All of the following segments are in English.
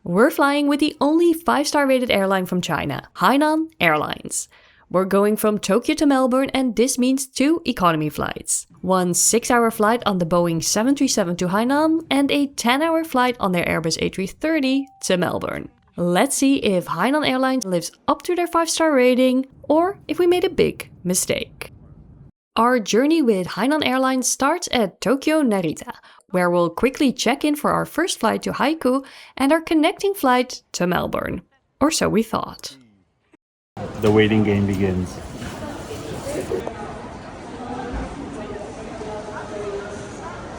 We're flying with the only 5-star rated airline from China, Hainan Airlines. We're going from Tokyo to Melbourne, and this means 2 economy flights. One 6-hour flight on the Boeing 737 to Hainan and a 10-hour flight on their Airbus A330 to Melbourne. Let's see if Hainan Airlines lives up to their 5-star rating or if we made a big mistake. Our journey with Hainan Airlines starts at Tokyo Narita, where we'll quickly check in for our first flight to Haikou and our connecting flight to Melbourne. Or so we thought. The waiting game begins.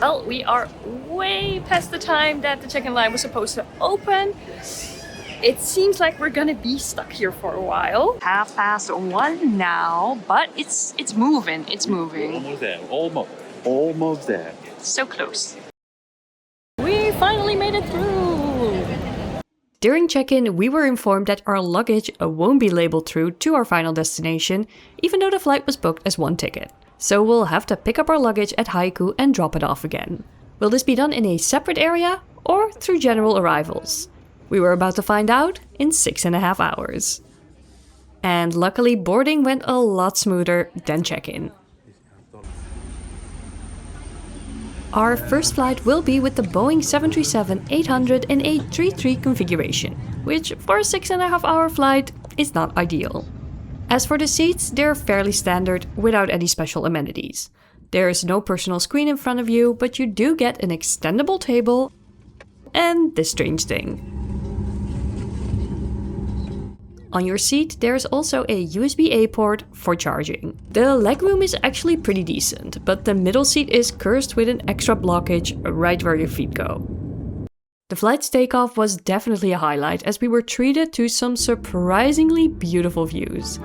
Well, we are way past the time that the check-in line was supposed to open. It seems like we're gonna be stuck here for a while. 1:30 now, but it's moving. Almost there. Almost there. So close. We finally made it through! During check-in, we were informed that our luggage won't be labeled through to our final destination, even though the flight was booked as one ticket. So we'll have to pick up our luggage at Haikou and drop it off again. Will this be done in a separate area or through general arrivals? We were about to find out in 6.5 hours. And luckily, boarding went a lot smoother than check-in. Our first flight will be with the Boeing 737-800 in A330 configuration, which for a 6.5 hour flight is not ideal. As for the seats, they're fairly standard without any special amenities. There is no personal screen in front of you, but you do get an extendable table and this strange thing. On your seat, there is also a USB-A port for charging. The legroom is actually pretty decent, but the middle seat is cursed with an extra blockage right where your feet go. The flight's takeoff was definitely a highlight as we were treated to some surprisingly beautiful views.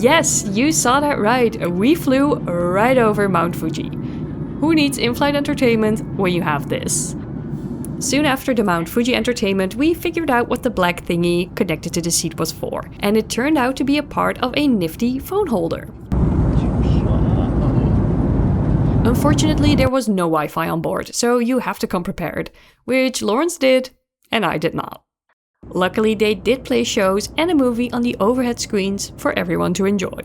Yes, you saw that right. We flew right over Mount Fuji. Who needs in-flight entertainment when you have this? Soon after the Mount Fuji entertainment, we figured out what the black thingy connected to the seat was for, and it turned out to be a part of a nifty phone holder. Unfortunately, there was no Wi-Fi on board, so you have to come prepared, which Lawrence did, and I did not. Luckily, they did play shows and a movie on the overhead screens for everyone to enjoy.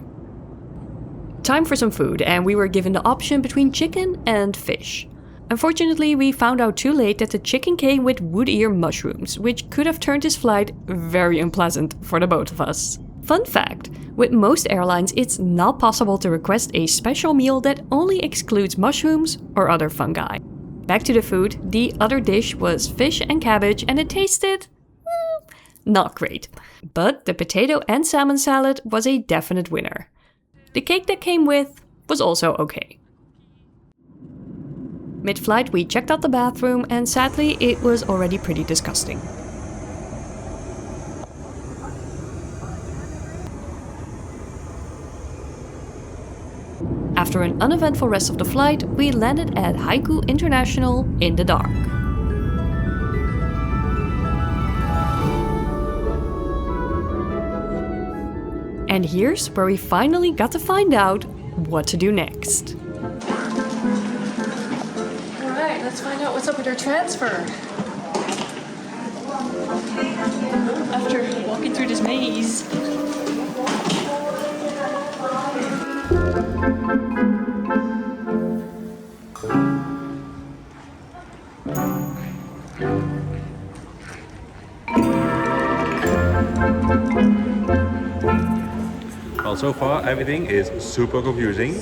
Time for some food, and we were given the option between chicken and fish. Unfortunately, we found out too late that the chicken came with wood ear mushrooms, which could have turned this flight very unpleasant for the both of us. Fun fact, with most airlines, it's not possible to request a special meal that only excludes mushrooms or other fungi. Back to the food, the other dish was fish and cabbage, and it tasted not great, but the potato and salmon salad was a definite winner. The cake that came with was also okay. Mid-flight, we checked out the bathroom, and sadly, it was already pretty disgusting. After an uneventful rest of the flight, we landed at Haikou International in the dark. And here's where we finally got to find out what to do next. Alright, let's find out what's up with our transfer. After walking through this maze. Well, so far everything is super confusing.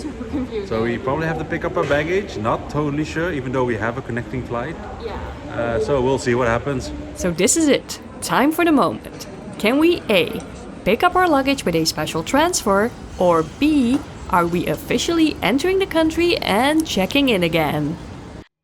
So we probably have to pick up our baggage. Not totally sure, even though we have a connecting flight. Yeah. So we'll see what happens. So this is it. Time for the moment. Can we A, pick up our luggage with a special transfer, or B, are we officially entering the country and checking in again?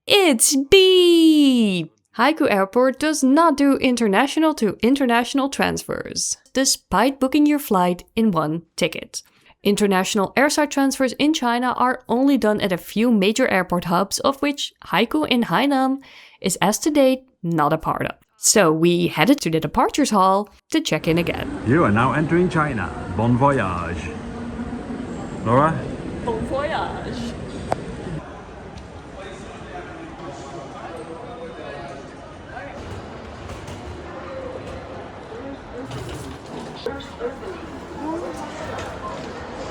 It's B! Haikou Airport does not do international to international transfers, despite booking your flight in one ticket. International airside transfers in China are only done at a few major airport hubs, of which Haikou in Hainan is as to date not a part of. So we headed to the departures hall to check in again. You are now entering China. Bon voyage. Laura? Bon voyage.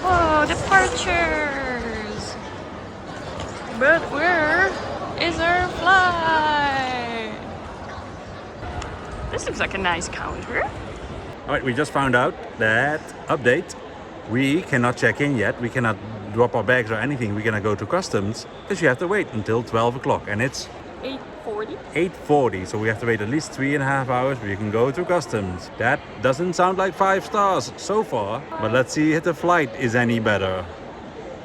Oh, departures! But where is our flight? This looks like a nice counter. Alright, we just found out that, update, we cannot check in yet. We cannot drop our bags or anything. We cannot go to customs because you have to wait until 12 o'clock and it's 8:40. 8:40, so we have to wait at least 3.5 hours before you can go to customs. That doesn't sound like 5 stars so far, but let's see if the flight is any better.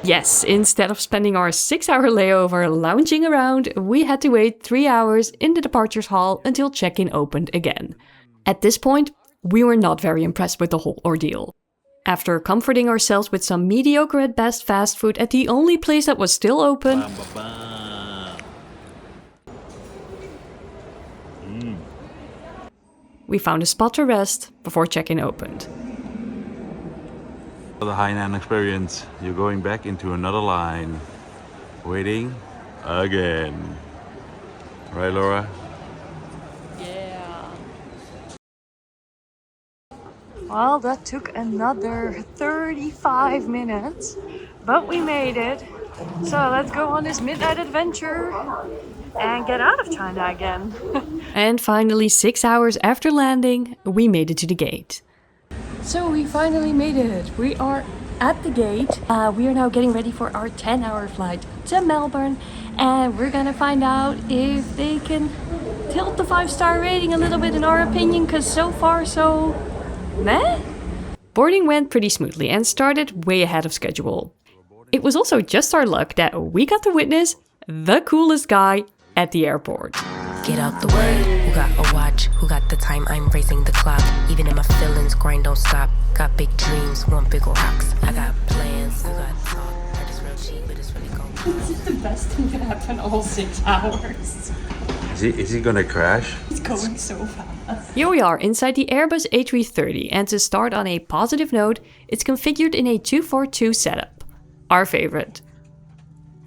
Yes, instead of spending our 6-hour layover lounging around, we had to wait 3 hours in the departures hall until check-in opened again. At this point, we were not very impressed with the whole ordeal. After comforting ourselves with some mediocre at best fast food at the only place that was still open, we found a spot to rest before check-in opened. For the Hainan experience, you're going back into another line. Waiting again. Right, Laura? Yeah. Well, that took another 35 minutes, but we made it. So let's go on this midnight adventure and get out of China again. And finally, 6 hours after landing, we made it to the gate. So we finally made it. We are at the gate. We are now getting ready for our 10-hour flight to Melbourne, and we're gonna find out if they can tilt the 5-star rating a little bit in our opinion, because so far so meh. Boarding went pretty smoothly and started way ahead of schedule. It was also just our luck that we got to witness the coolest guy at the airport. Get out the way, who got a watch, who got the time, I'm raising the clock. Even in my feelings, grind don't stop. Got big dreams, want bigger rocks. I got plans, who got talk. Heard it's real cheap, but it's really cold. This is the best thing to happen all 6 hours. Is he gonna crash? It's going so fast. Here we are inside the Airbus A330, and to start on a positive note, it's configured in a 242 setup. Our favorite.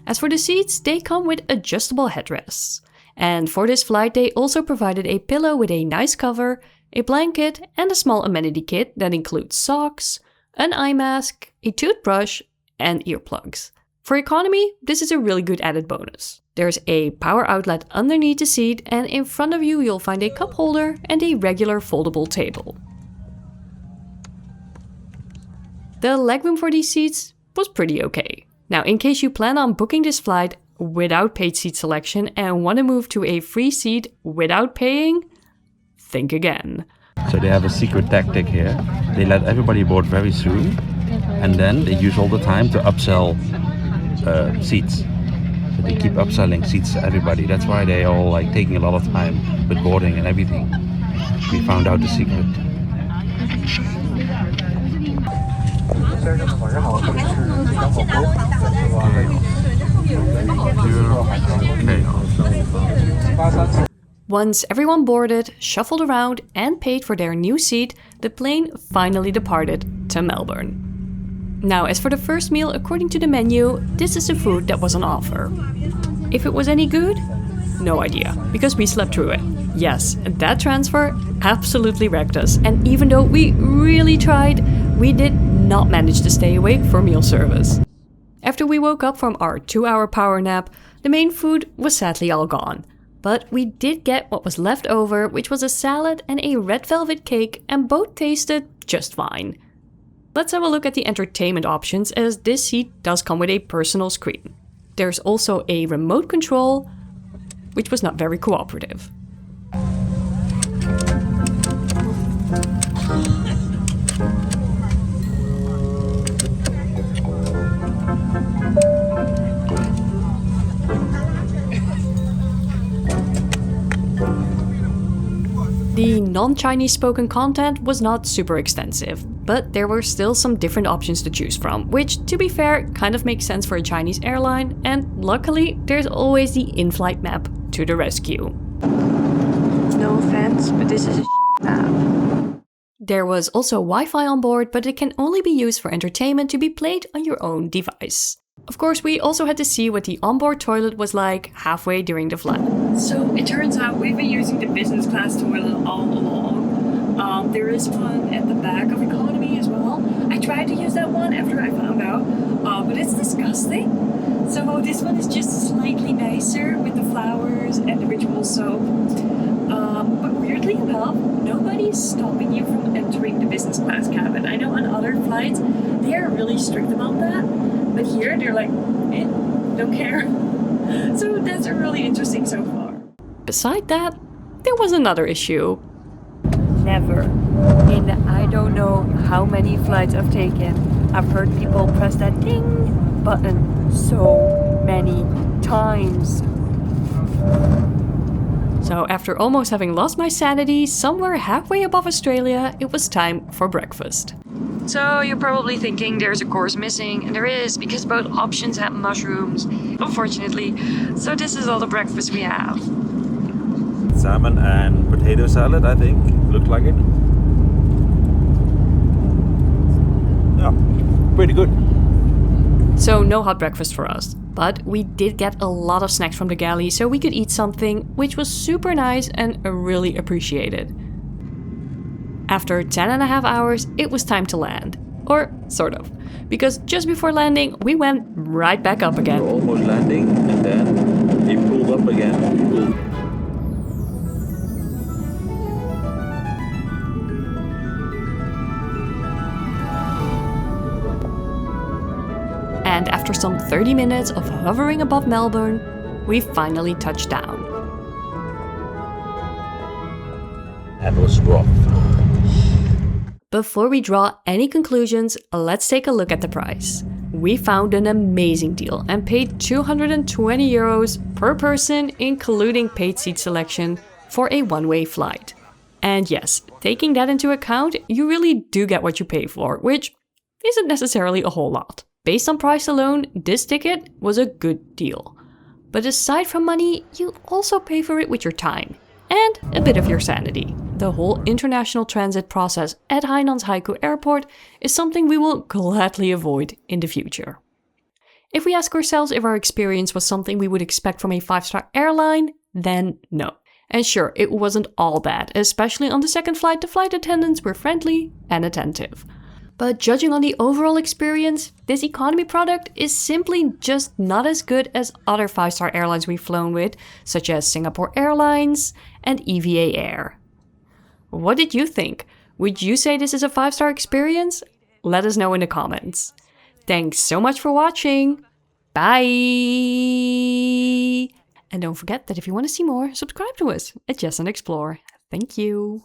As for the seats, they come with adjustable headrests. And for this flight, they also provided a pillow with a nice cover, a blanket, and a small amenity kit that includes socks, an eye mask, a toothbrush, and earplugs. For economy, this is a really good added bonus. There's a power outlet underneath the seat, and in front of you you'll find a cup holder and a regular foldable table. The legroom for these seats was pretty okay. Now, in case you plan on booking this flight without paid seat selection and want to move to a free seat without paying, think again. So they have a secret tactic here. They let everybody board very soon, and then they use all the time to upsell seats. So they keep upselling seats to everybody. That's why they all like taking a lot of time with boarding and everything. We found out the secret. Once everyone boarded, shuffled around, and paid for their new seat, the plane finally departed to Melbourne. Now, as for the first meal, according to the menu, this is the food that was on offer. If it was any good? No idea, because we slept through it. Yes, that transfer absolutely wrecked us, and even though we really tried, we did not manage to stay awake for meal service. After we woke up from our 2-hour power nap, the main food was sadly all gone. But we did get what was left over, which was a salad and a red velvet cake, and both tasted just fine. Let's have a look at the entertainment options, as this seat does come with a personal screen. There's also a remote control, which was not very cooperative. The non-Chinese spoken content was not super extensive, but there were still some different options to choose from, which, to be fair, kind of makes sense for a Chinese airline, and luckily there's always the in-flight map to the rescue. No no offense, but this is a map. There was also Wi-Fi on board, but it can only be used for entertainment to be played on your own device. Of course, we also had to see what the onboard toilet was like halfway during the flight. So it turns out we've been using the business class toilet all along. There is one at the back of economy as well. I tried to use that one after I found out, but it's disgusting. So this one is just slightly nicer with the flowers and the ritual soap. But weirdly enough, nobody is stopping you from entering the business class cabin. I know on other flights, they are really strict about that. But here, they're like, don't care. So that's really interesting so far. Beside that, there was another issue. Never, in I don't know how many flights I've taken, I've heard people press that ding button so many times. So after almost having lost my sanity somewhere halfway above Australia, it was time for breakfast. So you're probably thinking there's a course missing, and there is, because both options have mushrooms, unfortunately. So this is all the breakfast we have. Salmon and potato salad, I think. Looked like it. Yeah, pretty good. So no hot breakfast for us, but we did get a lot of snacks from the galley so we could eat something, which was super nice and really appreciated. After 10.5 hours, it was time to land. Or sort of. Because just before landing, we went right back up again. We're almost landing, and then we pulled up again. And after some 30 minutes of hovering above Melbourne, we finally touched down. And it was rough. Before we draw any conclusions, let's take a look at the price. We found an amazing deal and paid 220 euros per person, including paid seat selection, for a one-way flight. And yes, taking that into account, you really do get what you pay for, which isn't necessarily a whole lot. Based on price alone, this ticket was a good deal. But aside from money, you also pay for it with your time and a bit of your sanity. The whole international transit process at Hainan's Haikou airport is something we will gladly avoid in the future. If we ask ourselves if our experience was something we would expect from a 5-star airline, then no. And sure, it wasn't all bad, especially on the second flight, the flight attendants were friendly and attentive. But judging on the overall experience, this economy product is simply just not as good as other 5-star airlines we've flown with, such as Singapore Airlines and EVA Air. What did you think? Would you say this is a 5-star experience? Let us know in the comments. Thanks so much for watching. Bye! And don't forget that if you want to see more, subscribe to us at Just and Explore. Thank you.